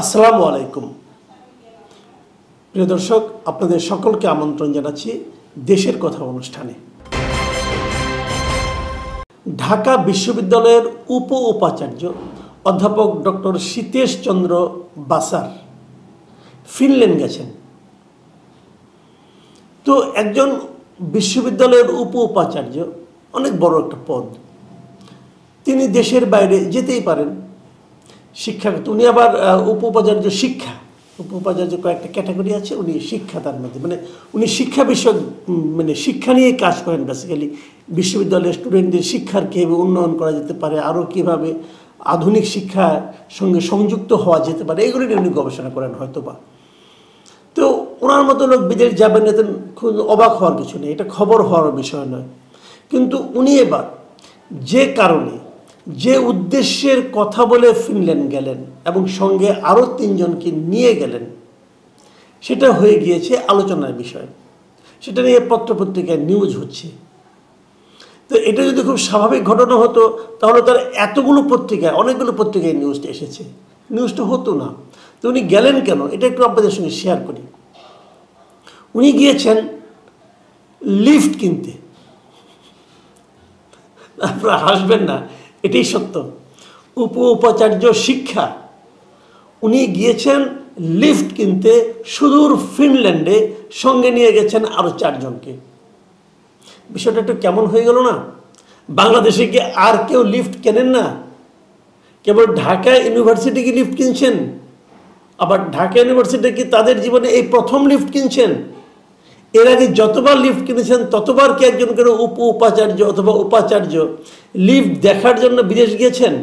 আসসালামু আলাইকুম প্রিয় দর্শক, আপনাদের সকলকে আমন্ত্রণ জানাচ্ছি দেশের কথা অনুষ্ঠানে। ঢাকা বিশ্ববিদ্যালয়ের উপাচার্য অধ্যাপক ডক্টর সীতেশ চন্দ্র বাসার ফিনল্যান্ড গেছেন। তো একজন বিশ্ববিদ্যালয়ের উপাচার্য অনেক বড় একটা পদ, তিনি দেশের বাইরে যেতেই পারেন। শিক্ষাগত, উনি আবার উপাচার্য শিক্ষা, উপাচার্য কয়েকটা ক্যাটাগরি আছে, উনি শিক্ষা তার মধ্যে, মানে উনি শিক্ষা বিষয়ক, মানে শিক্ষা নিয়ে কাজ করেন। বেসিক্যালি বিশ্ববিদ্যালয়ের স্টুডেন্টদের শিক্ষার কীভাবে উন্নয়ন করা যেতে পারে, আরও কীভাবে আধুনিক শিক্ষার সঙ্গে সংযুক্ত হওয়া যেতে পারে, এগুলো নিয়ে উনি গবেষণা করেন হয়তো বা। তো ওনার মতো লোক বিদেশ যাবেন, এতে খুব অবাক হওয়ার কিছু নেই, এটা খবর হওয়ার বিষয় নয়। কিন্তু উনি এবার যে কারণে, যে উদ্দেশ্যের কথা বলে ফিনল্যান্ড গেলেন এবং সঙ্গে আরও 3 জনকে নিয়ে গেলেন, সেটা হয়ে গিয়েছে আলোচনার বিষয়। সেটা নিয়ে পত্রপত্রিকায় নিউজ হচ্ছে। তো এটা যদি খুব স্বাভাবিক ঘটনা হতো তাহলে তার এতগুলো পত্রিকায়, অনেকগুলো পত্রিকায় নিউজটা এসেছে, নিউজটা হতো না। তো উনি গেলেন কেন, এটা একটু আপনাদের সঙ্গে শেয়ার করি। উনি গিয়েছেন লিফট কিনতে। আপনারা হাসবেন না, এটাই সত্য। উপাচার্য শিক্ষা, উনি গিয়েছেন লিফট কিনতে সুদূর ফিনল্যান্ডে, সঙ্গে নিয়ে গেছেন আরও 4 জনকে। বিষয়টা একটু কেমন হয়ে গেল না? বাংলাদেশে কি আর কেউ লিফট কেনেন না? কেবল ঢাকা ইউনিভার্সিটি কি লিফট কিনছেন? আবার ঢাকা ইউনিভার্সিটি কি তাদের জীবনে এই প্রথম লিফট কিনছেন? এর আগে যতবার লিফট কিনেছেন ততবার কি একজন করে উপাচার্য অথবা উপাচার্য লিফট দেখার জন্য বিদেশ গিয়েছেন?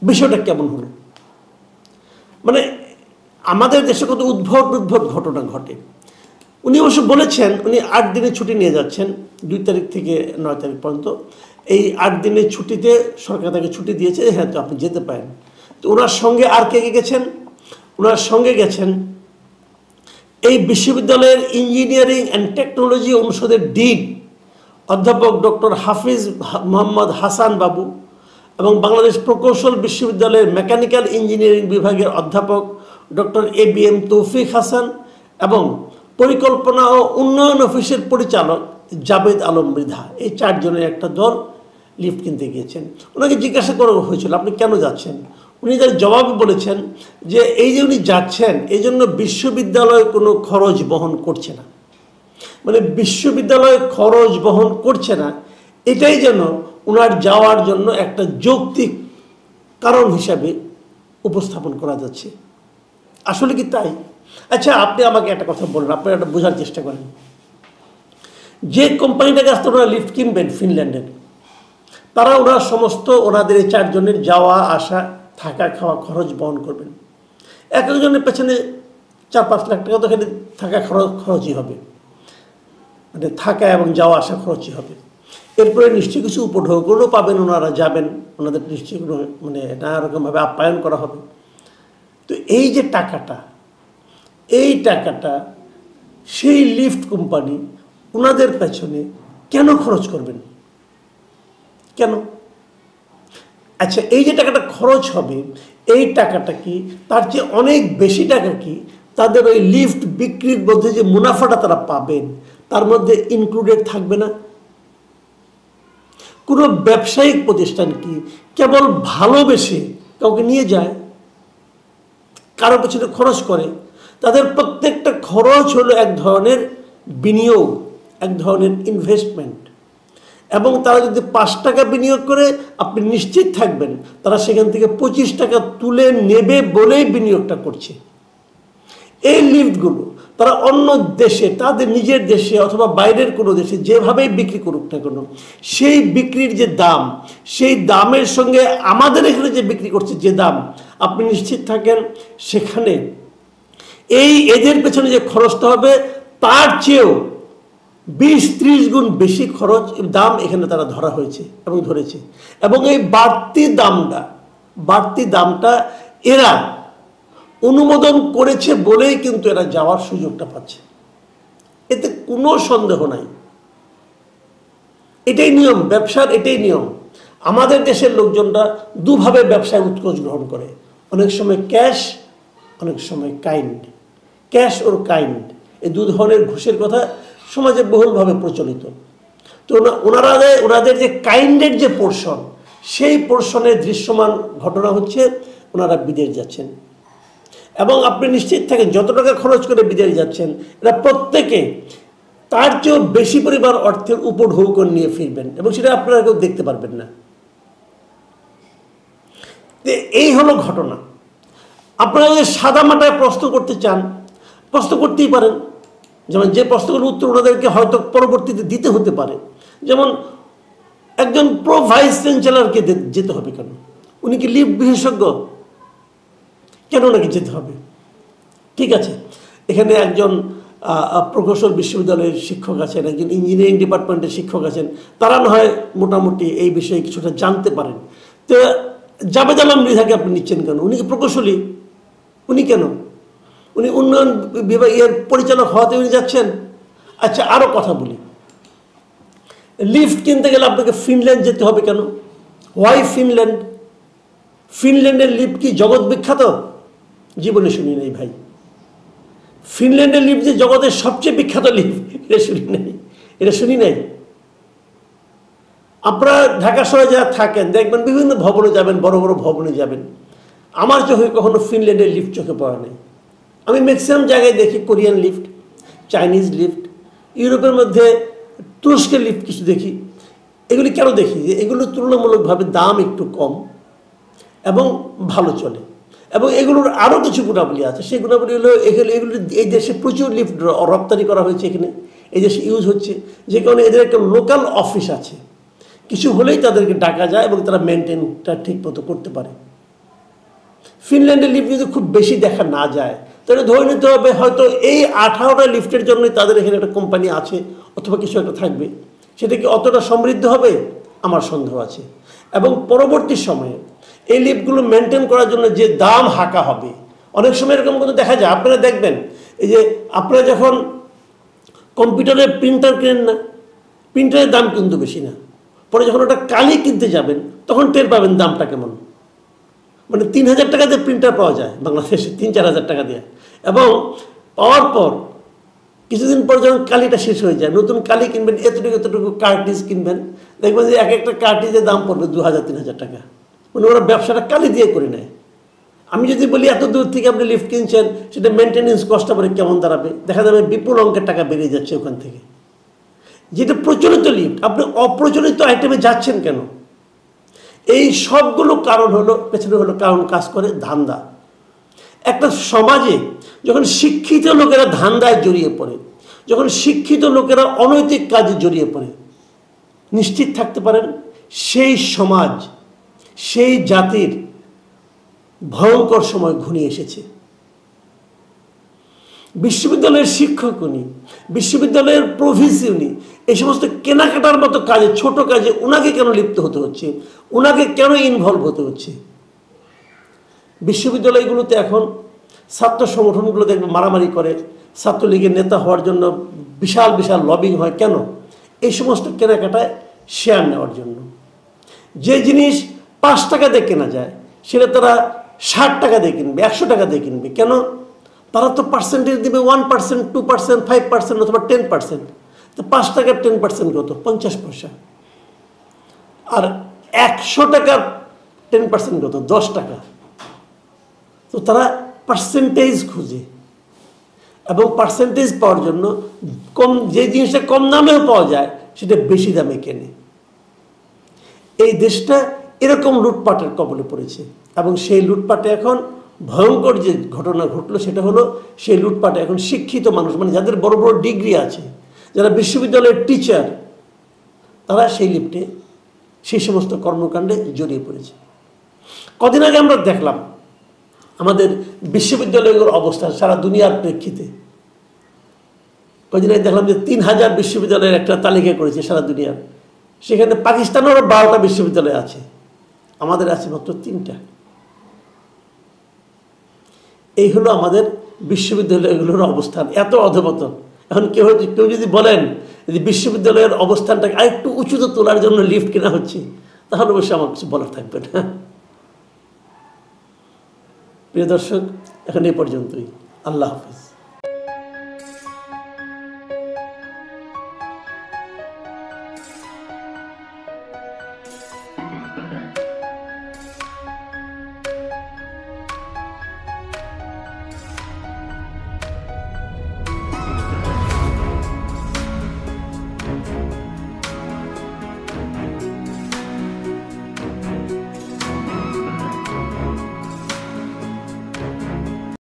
বিষয়টা কেমন হলো? মানে আমাদের দেশে কত উদ্ভট ঘটনা ঘটে। উনি অবশ্য বলেছেন উনি 8 দিনের ছুটি নিয়ে যাচ্ছেন, 2 তারিখ থেকে 9 তারিখ পর্যন্ত। এই 8 দিনের ছুটিতে সরকার তাকে ছুটি দিয়েছে, হ্যাঁ তো আপনি যেতে পারেন। তো ওনার সঙ্গে আর কে গেছেন? ওনার সঙ্গে গেছেন এই বিশ্ববিদ্যালয়ের ইঞ্জিনিয়ারিং অ্যান্ড টেকনোলজি অনুষদের ডিন অধ্যাপক ডক্টর হাফিজ মোহাম্মদ হাসান বাবু এবং বাংলাদেশ প্রকৌশল বিশ্ববিদ্যালয়ের মেকানিক্যাল ইঞ্জিনিয়ারিং বিভাগের অধ্যাপক ডক্টর ABM তৌফিক হাসান এবং পরিকল্পনা ও উন্নয়ন অফিসের পরিচালক জাবেদ আলম মৃধা। এই 4 জনের একটা দল লিফট কিনতে গিয়েছেন। ওনাকে জিজ্ঞাসা করা হয়েছিল আপনি কেন যাচ্ছেন? উনি তার জবাবে বলেছেন যে এই যে উনি যাচ্ছেন এই জন্য বিশ্ববিদ্যালয় কোনো খরচ বহন করছে না, মানে বিশ্ববিদ্যালয় খরচ বহন করছে না, এটাই যেন ওনার যাওয়ার জন্য একটা যৌক্তিক কারণ হিসাবে উপস্থাপন করা যাচ্ছে। আসলে কি তাই? আচ্ছা, আপনি আমাকে একটা কথা বলেন, আপনারা একটা বোঝার চেষ্টা করেন। যে কোম্পানিটার কাছ থেকে ওরা লিফট কিনবেন ফিনল্যান্ডের, তারা ওরা সমস্ত ওনাদের এই 4 জনের যাওয়া আসা থাকা খাওয়া খরচ বহন করবেন। এক একজনের পেছনে 4-5 লাখ টাকা তো এখানে থাকা খরচই হবে, মানে থাকা এবং যাওয়া আসা খরচই হবে। এরপরে নিশ্চয়ই কিছু উপঢৌকনও পাবেন, ওনারা যাবেন, ওনাদের নিশ্চয়ই মানে নানা রকমভাবে আপ্যায়ন করা হবে। তো এই যে টাকাটা, এই টাকাটা সেই লিফট কোম্পানি ওনাদের পেছনে কেন খরচ করবেন? কেন? আচ্ছা, এই যে টাকাটা খরচ হবে, এই টাকাটা কি তার চেয়ে অনেক বেশি টাকা কি তাদের ওই লিফট বিক্রির মধ্যে যে মুনাফাটা তারা পাবেন তার মধ্যে ইনক্লুডেড থাকবে না? কোনো ব্যবসায়িক প্রতিষ্ঠান কি কেবল ভালোবেসে কাউকে নিয়ে যায়, কারো পেছনে খরচ করে? তাদের প্রত্যেকটা খরচ হলো এক ধরনের বিনিয়োগ, এক ধরনের ইনভেস্টমেন্ট। এবং তারা যদি 5 টাকা বিনিয়োগ করে, আপনি নিশ্চিত থাকবেন তারা সেখান থেকে 25 টাকা তুলে নেবে বলেই বিনিয়োগটা করছে। এই লিফটগুলো তারা অন্য দেশে, তাদের নিজের দেশে অথবা বাইরের কোনো দেশে যেভাবেই বিক্রি করুক না কেন, সেই বিক্রির যে দাম, সেই দামের সঙ্গে আমাদের এখানে যে বিক্রি করছে যে দাম, আপনি নিশ্চিত থাকেন সেখানে এদের পেছনে যে খরচটা হবে তার চেয়েও 20-30 গুণ বেশি খরচ দাম এখানে তারা ধরা হয়েছে এবং ধরেছে। এবং এই বাড়তি দামটা এরা অনুমোদন করেছে বলেই কিন্তু এরা যাওয়ার সুযোগটা পাচ্ছে, এতে কোনো সন্দেহ নাই। এটাই নিয়ম, ব্যবসার এটাই নিয়ম। আমাদের দেশের লোকজনরা দুভাবে ব্যবসায় উৎকোচ গ্রহণ করে, অনেক সময় ক্যাশ, অনেক সময় কাইন্ড। ক্যাশ ওর কাইন্ড, এই দু ধরনের ঘুষের কথা সমাজে বহুলভাবে প্রচলিত। তো ওনাদের যে কাইন্ডের যে পোর্শন, সেই পোর্শনের দৃশ্যমান ঘটনা হচ্ছে ওনারা বিদেশ যাচ্ছেন। এবং আপনি নিশ্চিত থাকেন যত টাকা খরচ করে বিদেশ যাচ্ছেন, এরা প্রত্যেকে তার চেয়েও বেশি পরিমাণ অর্থের উপঢৌকন নিয়ে ফিরবেন, এবং সেটা আপনারা কেউ দেখতে পারবেন না। এই হলো ঘটনা। আপনারা যদি সাদা মাটায় প্রশ্ন করতে চান, প্রশ্ন করতেই পারেন। যেমন যে প্রশ্নগুলোর উত্তর ওনাদেরকে হয়তো পরবর্তীতে দিতে হতে পারে। যেমন একজন প্রো ভাইস চ্যান্সেলরকে যেতে হবে কেন? উনি কি লিফট বিশেষজ্ঞ? কেন ওনাকে যেতে হবে? ঠিক আছে, এখানে একজন প্রকৌশল বিশ্ববিদ্যালয়ের শিক্ষক আছেন, একজন ইঞ্জিনিয়ারিং ডিপার্টমেন্টের শিক্ষক আছেন, তারা না হয় মোটামুটি এই বিষয়ে কিছুটা জানতে পারেন। তো জাবেদ আলম মৃধাকে আপনি নিচ্ছেন কেন? উনি কি প্রকৌশলী? উনি কেন? উনি উন্নয়ন বিভাগের পরিচালক হওয়াতে উনি যাচ্ছেন। আচ্ছা, আরও কথা বলি, লিফট কিনতে গেলে আপনাকে ফিনল্যান্ড যেতে হবে কেন? Why Finland? ফিনল্যান্ডের লিফট কি জগৎ বিখ্যাত? জীবনে শুনি নাই ভাই। ফিনল্যান্ডের লিফট যে জগতের সবচেয়ে বিখ্যাত লিফট, এটা শুনি নাই। আপনারা ঢাকা শহরে যারা থাকেন দেখবেন বিভিন্ন ভবনে যাবেন, বড় বড় ভবনে যাবেন, আমার চোখে কখনো ফিনল্যান্ডের লিফট চোখে পড়া নেই। আমি ম্যাক্সিমাম জায়গায় দেখি কোরিয়ান লিফট, চাইনিজ লিফট, ইউরোপের মধ্যে তুরস্কের লিফট কিছু দেখি। এগুলি কেন দেখি? যে এগুলো তুলনামূলকভাবে দাম একটু কম এবং ভালো চলে, এবং এগুলোর আরও কিছু গুণাবলী আছে। সেই গুণাবলী হলো এগুলো এই দেশে প্রচুর লিফট রপ্তানি করা হয়েছে, এখানে এই দেশে ইউজ হচ্ছে, যে কারণে এদের একটা লোকাল অফিস আছে, কিছু হলেই তাদেরকে ডাকা যায় এবং তারা মেনটেনটা ঠিক মতো করতে পারে। ফিনল্যান্ডের লিফট যদি খুব বেশি দেখা না যায়, তাহলে ধরে নিতে হবে হয়তো এই 18টা লিফটের জন্যই তাদের এখানে একটা কোম্পানি আছে অথবা কিছু একটা থাকবে। সেটা কি অতটা সমৃদ্ধ হবে? আমার সন্দেহ আছে। এবং পরবর্তী সময়ে এই লিফটগুলো মেনটেন করার জন্য যে দাম হাঁকা হবে, অনেক সময় এরকম কিন্তু দেখা যায়। আপনারা দেখবেন, এই যে আপনারা যখন কম্পিউটারের প্রিন্টার কেনেন না, প্রিন্টারের দাম কিন্তু বেশি না, পরে যখন ওটা কালি কিনতে যাবেন তখন টের পাবেন দামটা কেমন। মানে 3000 টাকা দিয়ে প্রিন্টার পাওয়া যায় বাংলাদেশে, 3-4 হাজার টাকা দিয়ে, এবং পাওয়ার পর কিছুদিন পর যখন কালিটা শেষ হয়ে যায়, নতুন কালি কিনবেন, এতটুকু কার্টিজ কিনবেন, দেখবেন যে এক একটা কার্টিজের দাম পড়বে 2000-3000 টাকা। মানে ওরা ব্যবসাটা কালি দিয়ে করে নেয়। আমি যদি বলি এত দূর থেকে আপনি লিফট কিনছেন, সেটা মেনটেন্যান্স কস্টটা পরে কেমন দাঁড়াবে, দেখা যাবে বিপুল অঙ্কের টাকা বেরিয়ে যাচ্ছে ওখান থেকে। যেটা প্রচলিত লিফট, আপনি অপ্রচলিত আইটেমে যাচ্ছেন কেন? এই সবগুলো কারণ হলো, পেছনে হলো কারণ কাজ করে ধান্দা। একটা সমাজে যখন শিক্ষিত লোকেরা ধান্দায় জড়িয়ে পড়ে, যখন শিক্ষিত লোকেরা অনৈতিক কাজে জড়িয়ে পড়ে, নিশ্চিত থাকতে পারেন সেই সমাজ, সেই জাতির ভয়ঙ্কর সময় ঘনিয়ে এসেছে। বিশ্ববিদ্যালয়ের শিক্ষক উনি, বিশ্ববিদ্যালয়ের প্রভিসি উনি, এই সমস্ত কেনাকাটার মতো কাজে, ছোট কাজে ওনাকে কেন লিপ্ত হতে হচ্ছে? ওনাকে কেন ইনভলভ হতে হচ্ছে? বিশ্ববিদ্যালয়গুলোতে এখন ছাত্র সংগঠনগুলো দেখবে মারামারি করে, ছাত্রলীগের নেতা হওয়ার জন্য বিশাল বিশাল লবিং হয়। কেন? এই সমস্ত কেনাকাটায় শেয়ার নেওয়ার জন্য। যে জিনিস 5 টাকা দিয়ে কেনা যায় সেটা তারা 60 টাকা দিয়ে কিনবে, 100 টাকা দিয়ে কিনবে। কেন? তারা তো পার্সেন্টেজ দেবে 1%, 2%, 5% অথবা 10%। তো 5 টাকার 10% কত? 50 পয়সা। আর 100 টাকার 10% কত? 10 টাকা। তো তারা পার্সেন্টেজ খুঁজে, এবং পার্সেন্টেজ পাওয়ার জন্য যে জিনিসটা কম দামেও পাওয়া যায় সেটা বেশি দামে কেনে। এই দেশটা এরকম লুটপাটের কবলে পড়েছে, এবং সেই লুটপাটে এখন ভয়ঙ্কর যে ঘটনা ঘটলো সেটা হলো, সেই লুটপাটে এখন শিক্ষিত মানুষ, মানে যাদের বড় বড় ডিগ্রি আছে, যারা বিশ্ববিদ্যালয়ের টিচার, তারা সেই লিফটে সেই সমস্ত কর্মকাণ্ডে জড়িয়ে পড়েছে। কদিন আগে আমরা দেখলাম আমাদের বিশ্ববিদ্যালয়গুলোর অবস্থা সারা দুনিয়ার প্রেক্ষিতে। কদিন আগে দেখলাম যে 3000 বিশ্ববিদ্যালয়ের একটা তালিকা করেছে সারা দুনিয়ার। সেখানে পাকিস্তানেরও 12টা বিশ্ববিদ্যালয় আছে, আমাদের আছে মাত্র 3টা। এই হলো আমাদের বিশ্ববিদ্যালয়গুলোর অবস্থান, এত অধঃপতন। এখন কেউ যদি বলেন যে বিশ্ববিদ্যালয়ের অবস্থানটাকে আরেকটু উঁচুতে তোলার জন্য লিফট কেনা হচ্ছে, তাহলে অবশ্যই আমার কিছু বলার থাকবে না। প্রিয় দর্শক, এখন এই পর্যন্তই। আল্লাহ হাফেজ।